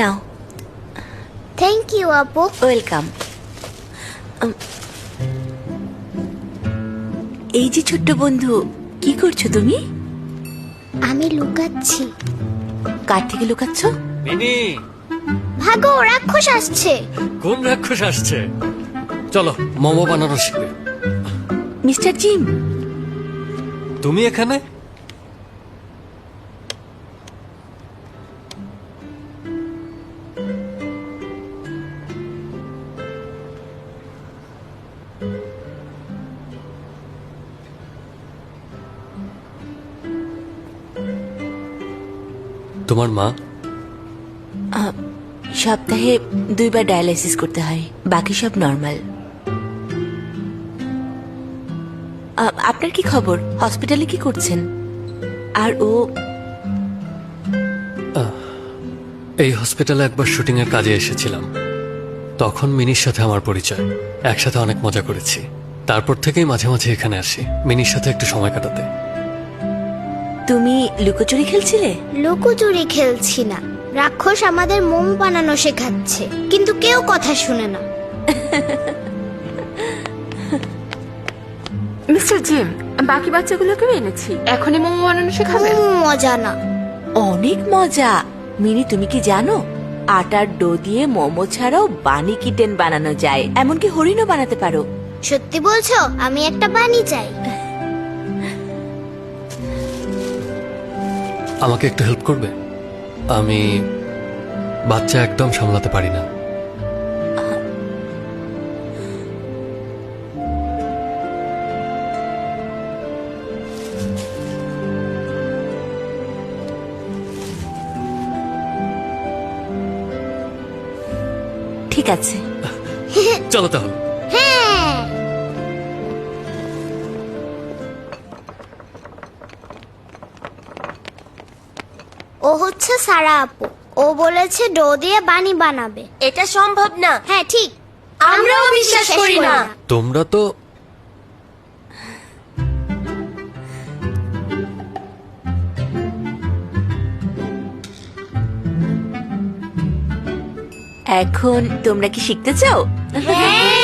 Now. Thank you আপু। Welcome. এই যে ছোট্ট বন্ধু, কি করছো তুমি? আমি লুকাচ্ছি। কার থেকে লুকাচ্ছ? মিনি, ভাগো, রাক্ষস আসছে। কোন রাক্ষস আসছে? চলো মোমো বানানো শিখবে। মিস্টার জিম, তুমি এখানে? তোমার মা? সপ্তাহে 2 বার ডায়ালাইসিস করতে হয়, বাকি সব নর্মাল। আপনার কি খবর? হসপিটালে কি করছেন? আর ও? এই হসপিটালে একবার শুটিং এর কাজে এসেছিলাম, তখন মিনির সাথে আমার পরিচয়। একসাথে অনেক মজা করেছি। তারপর থেকেই মাঝে মাঝে এখানে আসি মিনির সাথে একটু সময় কাটাতে। তুমি লুকোচুরি খেলছিলে? লুকোচুরি খেলছি না, রাক্ষস আমাদের মোমো বানানো শেখাচ্ছে, কিন্তু কেউ কথা শুনে না। মিস্টার জিম, বাকি বাচ্চাগুলোকেও এনেছি। এখনই মোমো বানানো শেখাবেন? মজা না। অনেক মজা। মিনি, তুমি কি জানো আটার ডো দিয়ে মোমো ছাড়াও বানি কিটেন বানানো যায়, এমনকি হরিণও বানাতে পারো। সত্যি বলছো? আমি একটা বানি চাই। আমাকে একটু হেল্প করবে? আমি বাচ্চা একদম সামলাতে পারি না। ঠিক আছে। চলো তাহলে। হ্যাঁ, ও হচ্ছে সারা আপু। ও বলেছে ডো দিয়ে বানি বানাবে। এটা সম্ভব না। হ্যাঁ ঠিক, আমরাও বিশ্বাস করি না। তোমরা তো এখন তোমরা কি শিখতে চাও? হ্যাঁ।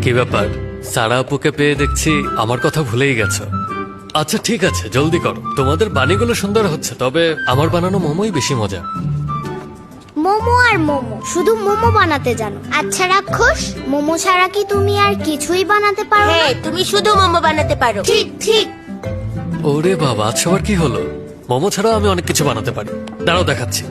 কি ব্যাপার, সারা আপুকে পেয়ে দেখছি আমার কথা ভুলেই গেছো। আচ্ছা ঠিক আছে, জলদি করো। তোমাদের বানিগুলো সুন্দর হচ্ছে, তবে আমার বানানো মোমোই বেশি মজা। মোমো আর মোমো, শুধু মোমো বানাতে জানো। আচ্ছা রাক্ষস, মোমো ছাড়া কি তুমি আর কিছুই বানাতে পারো না? হ্যাঁ, তুমি শুধু মোমো বানাতে পারো। ঠিক ঠিক। ওরে বাবা, আজ সবার কি হলো? মোমো ছাড়াও আমি অনেক কিছু বানাতে পারি, দাঁড়াও দেখাচ্ছি।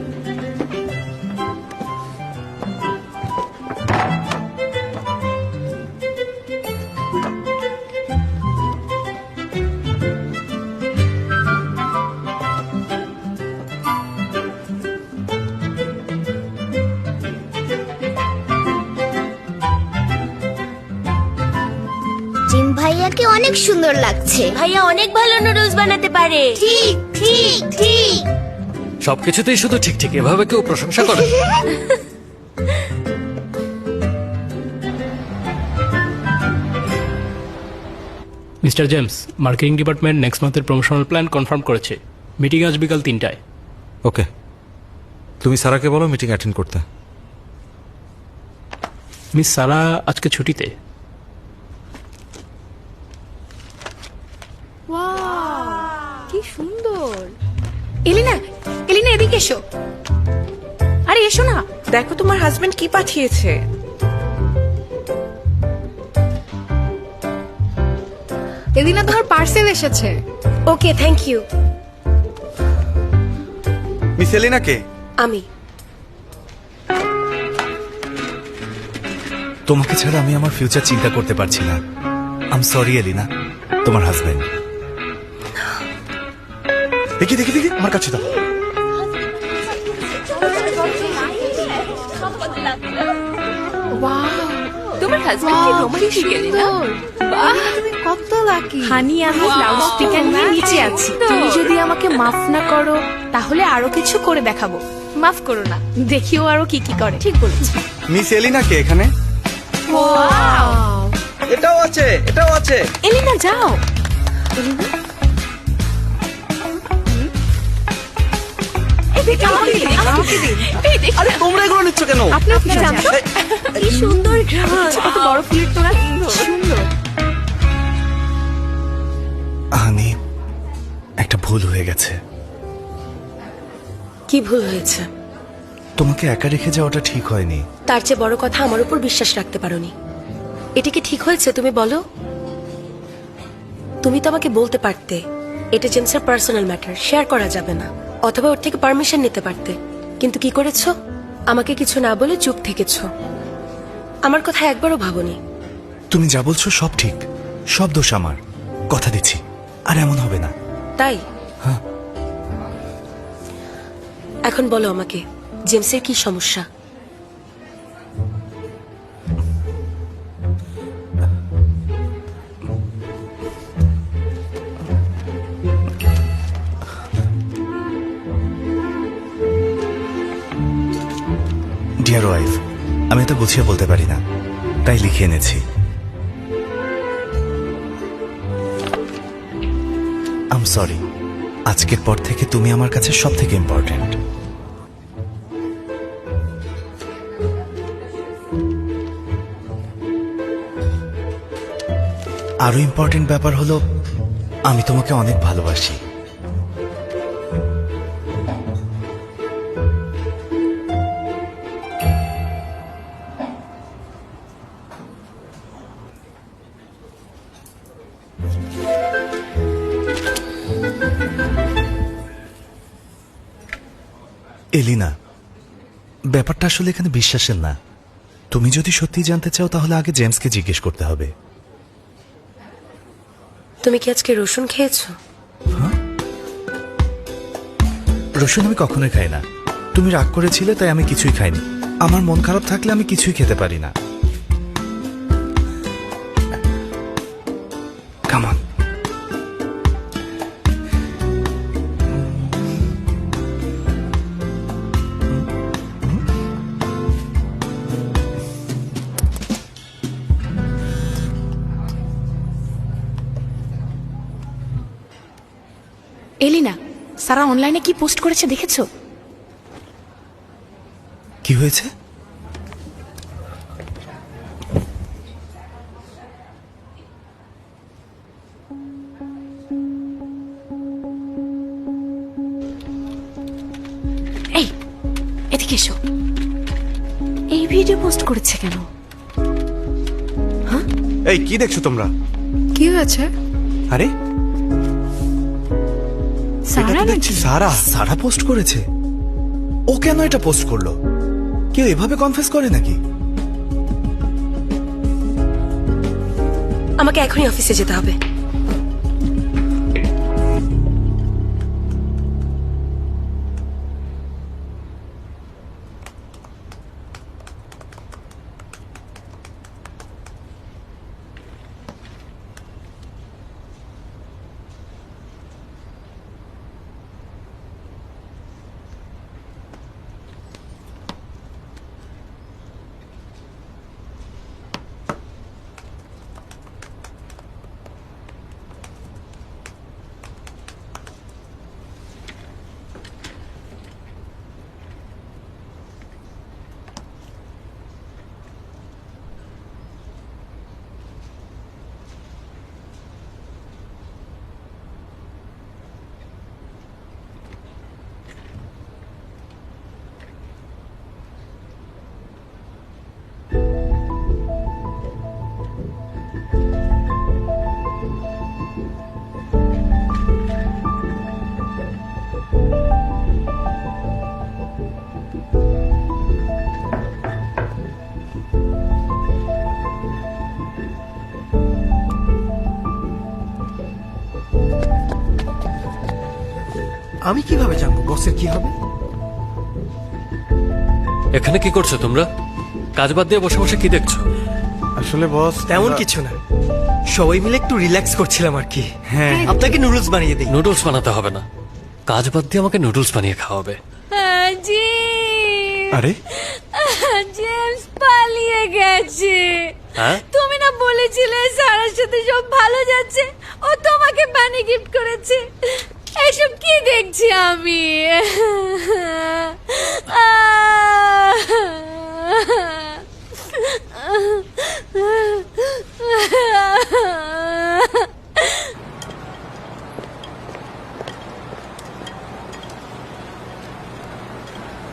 জিম ভাইয়াকে অনেক সুন্দর লাগছে। ভাইয়া অনেক ভালো নুডলস বানাতে পারে। ঠিক ঠিক ঠিক। সবকিছুতেই শুধু ঠিক ঠিক, এভাবে কেউ প্রশংসা করে? Mister James, marketing department next মান্থের প্রমোশনাল প্ল্যান কনফার্ম করেছে। মিটিং আজ বিকাল 3টায়। ওকে, তুমি সারাকে বলো মিটিং অ্যাটেন্ড করতে। মিস সারা আজকে ছুটিতে। কি সুন্দর। এলিনা, এলিনা এদিকে এসো। আরে এসো না, দেখো তোমার হাজবেন্ড কি পাঠিয়েছে। এলিনা, তোমার পার্সেল এসেছে। ওকে, থ্যাংক ইউ। মিস এলিনা কে? আমি। তোমাকে ছাড়া আমি আমার ফিউচার চিন্তা করতে পারছি না। আই এম সরি এলিনা, তোমার হাজবেন্ড। দেখি দেখি দেখি, আমার কাছে দাও। তোমার হাজবেন্ড কি রোমান্টিক এলিনা? বাহ, কত লাকি। হানি, আমি লাউড স্পিকার নিয়ে নিচে আছি। তুমি যদি আমাকে মাফ না করো তাহলে আরো কিছু করে দেখাবো। মাফ করো না, দেখিও আরো কি কি করে। ঠিক বলেছি। মিস এলিনা কে এখানে? এটাও আছে, এটাও আছে। এলিনা যাও। আরে তোমরা এগুলো নিচ্ছ কেন? আপনিও কিছু জানতো? কি সুন্দর ঘ্রাণ। কত বড় প্লেট তোরা, সুন্দর। হানি, একটা ভুল হয়ে গেছে। কি ভুল হয়েছে? তোমাকে একা রেখে যাওয়াটা ঠিক হয়নি। তার চেয়ে বড় কথা, আমার উপর বিশ্বাস রাখতে পারোনি। এটা কি ঠিক হয়েছে তুমি বলো? তুমি তো আমাকে বলতে পারতে এটা জেমসের পার্সোনাল ম্যাটার, শেয়ার করা যাবে না, অথবা ওর থেকে পারমিশন নিতে পারতে। কিন্তু কি করেছো? আমাকে কিছু না বলে চুপ থেকেছো। আমার কথা একবারও ভাবোনি। তুমি যা বলছো সব ঠিক, সব দোষ আমার। কথা দিচ্ছি আর এমন হবে না। তাই? হ্যাঁ। এখন বলো আমাকে, জেমসের কি সমস্যা? ডিয়ার ওয়াইফ, আমি তো গুছিয়ে বলতে পারি না, তাই লিখে এনেছি। আম সরি, আজকের পর থেকে তুমি আমার কাছে সব থেকে ইম্পর্টেন্ট। আরো ইম্পর্টেন্ট ব্যাপার হলো, আমি তোমাকে অনেক ভালোবাসি। এলিনা, ব্যাপারটা আসলে এখানে বিশ্বাসের না। তুমি যদি সত্যি জানতে চাও তাহলে আগে জেমসকে জিজ্ঞেস করতে হবে। তুমি কি আজকে রসুন খেয়েছো? রসুন আমি কখনোই খাই না। তুমি রাগ করেছিলে তাই আমি কিছুই খাইনি। আমার মন খারাপ থাকলে আমি কিছুই খেতে পারি না। Come on. এলিনা, সারা অনলাইনে কি পোস্ট করেছে দেখেছো? কি হয়েছে? এই, এদিকে এসো। এই ভিডিও পোস্ট করেছে কেন? এই কি দেখছো তোমরা? কি হয়েছে? আরে সারা দেখছি সারা সারা পোস্ট করেছে। ও কেন এটা পোস্ট করলো? কেউ এভাবে কনফেস করে নাকি? আমাকে এখনই অফিসে যেতে হবে। আমি কিভাবে জানবো বসের কি হবে? এখানে কি করছো তোমরা? কাজ বাদ দিয়ে বসে বসে কি দেখছো? আসলে বস তেমন কিছু না, সবাই মিলে একটু রিল্যাক্স করছিলাম আর কি। হ্যাঁ আপনাকে নুডলস বানিয়ে দিই। নুডলস বানাতে হবে না, কাজ বাদ দিয়ে আমাকে নুডলস বানিয়ে খাওয়াবে। আরে জেমস পালিয়ে গেছে। হ্যাঁ? তুমি না বলেছিলে সারার সাথে সব ভালো যাচ্ছে, ও তোমাকে বানি গিফট করেছে। এসব কি দেখছি আমি?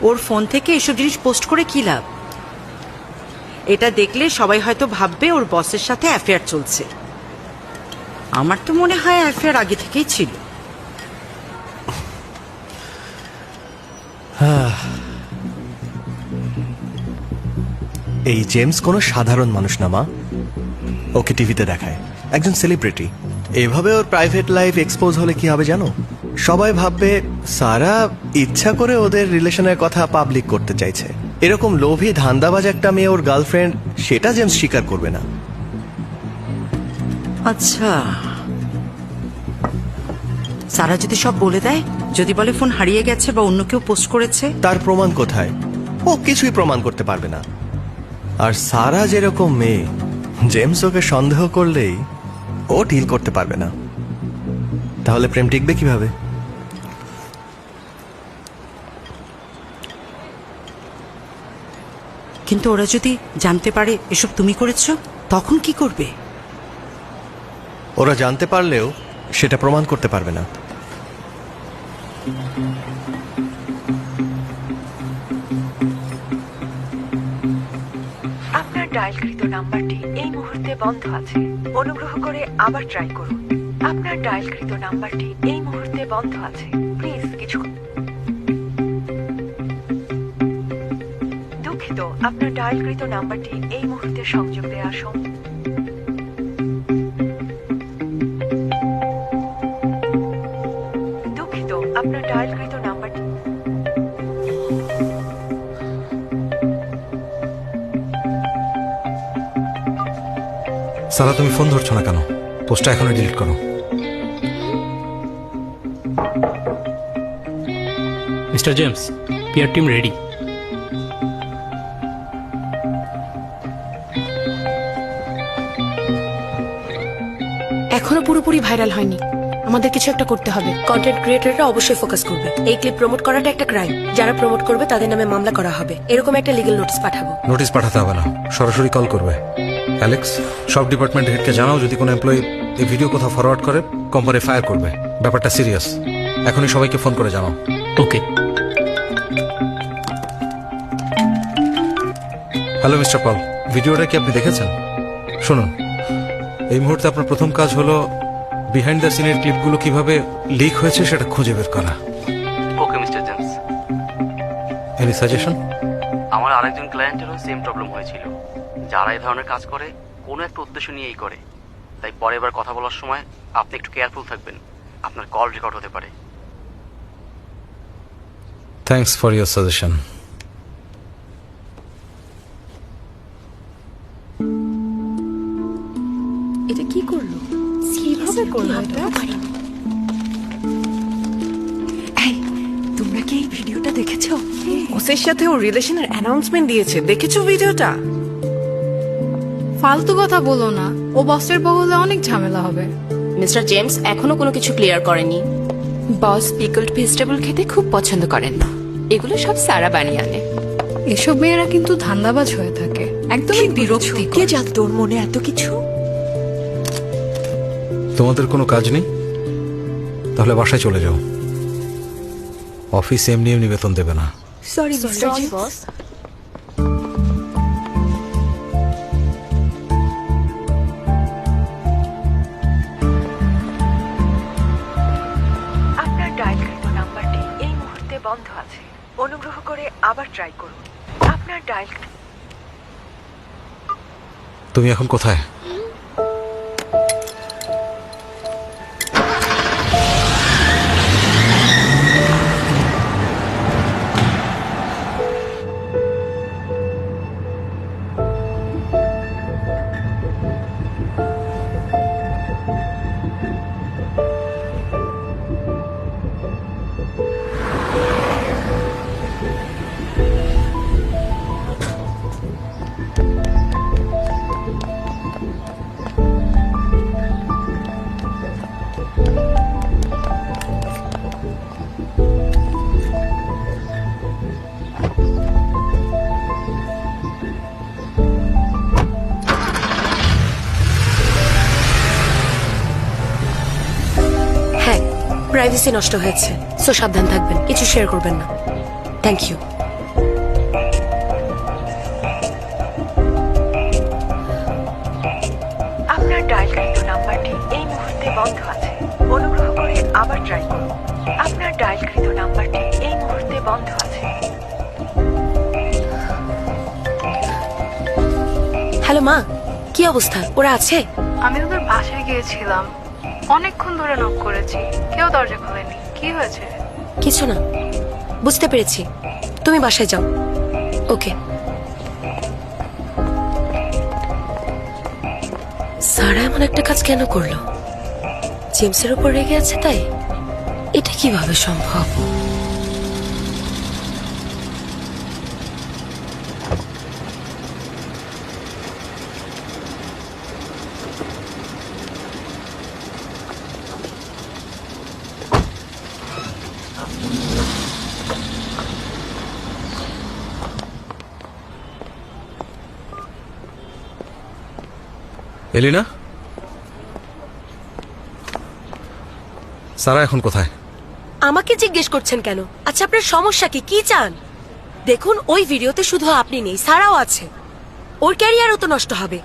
ওর ফোন থেকে এসব জিনিস পোস্ট করে কি লাভ? এটা দেখলে সবাই হয়তো ভাববে ওর বসের সাথে অ্যাফেয়ার চলছে। আমার তো মনে হয় অ্যাফেয়ার আগে থেকেই ছিল। এই জেমস কোনো সাধারণ মানুষ না মা, ওকে টিভিতে দেখায় একজন সেলিব্রিটি। এভাবে ওর প্রাইভেট লাইফ এক্সপোজ হলে কি হবে জানো? সবাই ভাববে সারা ইচ্ছা করে ওদের রিলেশনের কথা পাবলিক করতে চাইছে। এরকম লোভী ধান্দাবাজ একটা মেয়ে ওর গার্লফ্রেন্ড, সেটা জেমস স্বীকার করবে না। আচ্ছা, সারা যদি সব বলে দেয়, যদি বলে ফোন হারিয়ে গেছে বা অন্য কেউ পোস্ট করেছে, তার প্রমাণ কোথায়? ও কিছুই প্রমাণ করতে পারবে না। আর সারা যেরকম মেয়ে, জেমস ওকে সন্দেহ করলেই ও ডিল করতে পারবে না। তাহলে প্রেম টিকবে কিভাবে? কিন্তু ওরা যদি জানতে পারে এসব তুমি করেছো, তখন কি করবে? ওরা জানতে পারলেও সেটা প্রমাণ করতে পারবে না। আপনার ডায়ালকৃত নাম্বারটি এই মুহূর্তে বন্ধ আছে, অনুগ্রহ করে আবার ট্রাই করুন। আপনার ডায়ালকৃত নাম্বারটি এই মুহূর্তে বন্ধ আছে, প্লিজ কিছু। দুঃখিত, আপনার ডায়ালকৃত নাম্বারটি এই মুহূর্তে সংযোগ দেওয়া দুঃখিত, আপনার ডায়ালকৃত নাম্বারটি। সারা তুমি ফোন ধরছো না কেন? পোস্টটা এখনই ডিলিট করো। Mister James, PR team ready. এখনো পুরোপুরি ভাইরাল হয়নি, আমাদের কিছু একটা করতে হবে। কন্টেন্ট ক্রিয়েটররা অবশ্যই ফোকাস করবে। এই ক্লিপ প্রমোট করাটা একটা ক্রাইম। যারা প্রমোট করবে তাদের নামে মামলা করা হবে। এরকম একটা লিগ্যাল নোটিশ পাঠাবো। নোটিশ পাঠাতে হবে না, সরাসরি কল করবে। অ্যালেক্স, সব ডিপার্টমেন্ট হেডকে জানাও যদি কোনো এমপ্লয়ি এই ভিডিও কোথাও ফরওয়ার্ড করে কোম্পানি ফায়ার করবে। ব্যাপারটা সিরিয়াস, এখনই সবাইকে ফোন করে জানাও। ওকে। হ্যালো মিস্টার পল, ভিডিওটা কি আপনি দেখেছেন? শুনুন, এই মুহূর্তে আপনার প্রথম কাজ হলো বিহাইন্ড দ্য সিনের ক্লিপগুলো কিভাবে লিক হয়েছে সেটা খুঁজে বের করা। Okay mister James. Any suggestion? আমার আরেকজন ক্লায়েন্টেরও সেম প্রবলেম হয়েছিল। যারা এই ধরনের কাজ করে কোনো একটা উদ্দেশ্য নিয়েই করে, তাই পরের বার কথা বলার সময় আপনি একটু কেয়ারফুল থাকবেন। আপনার কল রেকর্ড হতে পারে। Thanks for your suggestion. এটা কি করলো? কিভাবে করলো এটা? তোমরা কি এই ভিডিওটা দেখেছো? বসের সাথে ও রিলেশনের অ্যানাউন্সমেন্ট দিয়েছে, দেখেছো ভিডিওটা? ফালতু কথা বলো না, ও বসের বগলে অনেক ঝামেলা হবে। মিস্টার জেমস এখনো কোনো কিছু ক্লিয়ার করেনি। বস পিকলড ভেজিটেবল খেতে খুব পছন্দ করেন না, এগুলো সব সারা বানিয়ে আনে। এসব মেয়েরা কিন্তু ধান্দাবাজ হয়ে থাকে, একদমই বিরক্তি। কে জানত তোর মনে এত কিছু? তোমাদের কোনো কাজ নেই? তাহলে বাসায় চলে যাও। অফিস এমনি এমনি বেতন দেবে না। Sorry boss. আপনার ডায়ালকৃত নাম্বারটি এই মুহূর্তে বন্ধ আছে, অনুগ্রহ করে আবার ট্রাই করুন। আপনার ডায়াল। তুমি এখন কোথায়? প্রাইভেসি নষ্ট হয়েছে, সো সাবধান থাকবেন, কিছু শেয়ার করবেন না। Thank you. আপনার ডায়ালকৃত নাম্বারটি এই মুহূর্তে বন্ধ আছে, অনুগ্রহ করে আবার ট্রাই করুন। আপনার ডায়ালকৃত নাম্বারটি এই মুহূর্তে বন্ধ আছে। হ্যালো মা, কি অবস্থা? ওরা আছে? আমি ওদের বাসায় গিয়েছিলাম, অনেকক্ষণ ধরে নক করেছি, কেউ দরজা খোলেনি। কি হয়েছে? কিছু না, বুঝতে পেরেছি। তুমি বাসায় যাও। ওকে। সারা এমন একটা কাজ কেন করলো? জেমসের উপর রেগে আছে তাই? এটা কিভাবে সম্ভব? এলিনা, সারা এখন কোথায়? আমাকে জিজ্ঞেস করছেন কেন? আচ্ছা আপনার সমস্যা কি? কি চান? দেখুন, ওই ভিডিওতে শুধু আপনি নেই, সারাও আছে। ওর ক্যারিয়ারও তো নষ্ট হবে।